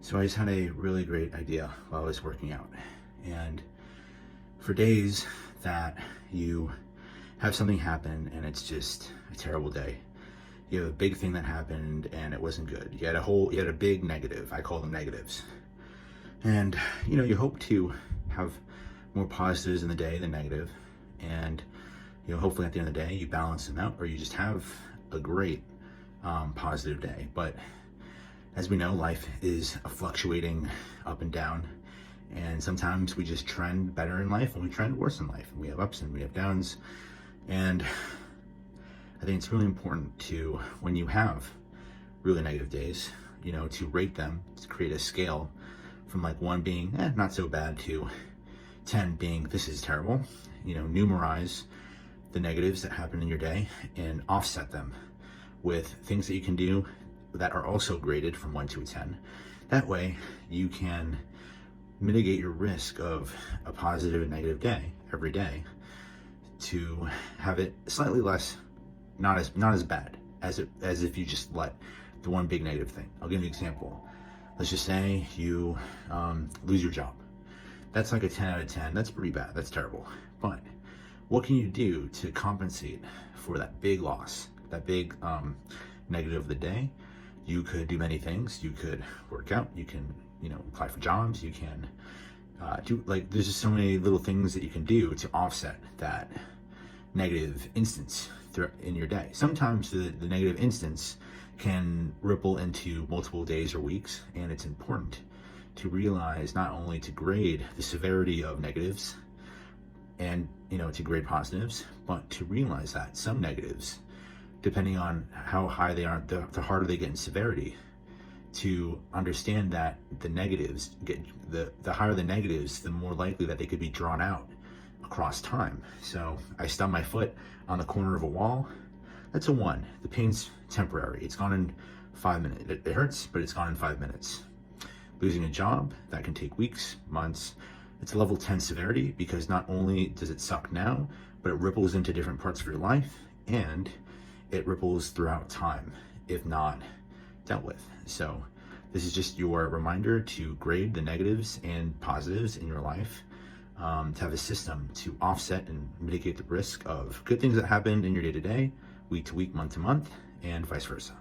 So I just had a really great idea while I was working out. And for days that you have something happen and it's just a terrible day, you have a big thing that happened and it wasn't good. You had a big negative. I call them negatives. And you hope to have more positives in the day than negative. And hopefully at the end of the day, you balance them out, or you just have a great positive day. But as we know, life is a fluctuating up and down, and sometimes we just trend better in life and we trend worse in life, and we have ups and we have downs. And I think it's really important to, when you have really negative days, to rate them, to create a scale from like 1 being not so bad to 10 being this is terrible. Numerize the negatives that happen in your day and offset them with things that you can do that are also graded from 1 to a 10. That way you can mitigate your risk of a positive and negative day every day to have it slightly less, not as bad as if you just let the one big negative thing. I'll give you an example. Let's just say you lose your job. That's like a 10 out of 10. That's pretty bad. That's terrible. But what can you do to compensate for that big loss, that big negative of the day? You could do many things. You could work out. You can, apply for jobs. You can there's just so many little things that you can do to offset that negative instance in your day. Sometimes the negative instance can ripple into multiple days or weeks, and it's important to realize not only to grade the severity of negatives and to grade positives, but to realize that some negatives, depending on how high they are, the harder they get in severity, to understand that the negatives the higher the negatives, the more likely that they could be drawn out across time. So I stubbed my foot on the corner of a wall. That's a 1. The pain's temporary. It's gone in 5 minutes. It hurts, but it's gone in 5 minutes. Losing a job, that can take weeks, months. It's a level 10 severity because not only does it suck now, but it ripples into different parts of your life, and it ripples throughout time if not dealt with. So this is just your reminder to grade the negatives and positives in your life, to have a system to offset and mitigate the risk of good things that happen in your day-to-day, week to week, month to month, and vice versa.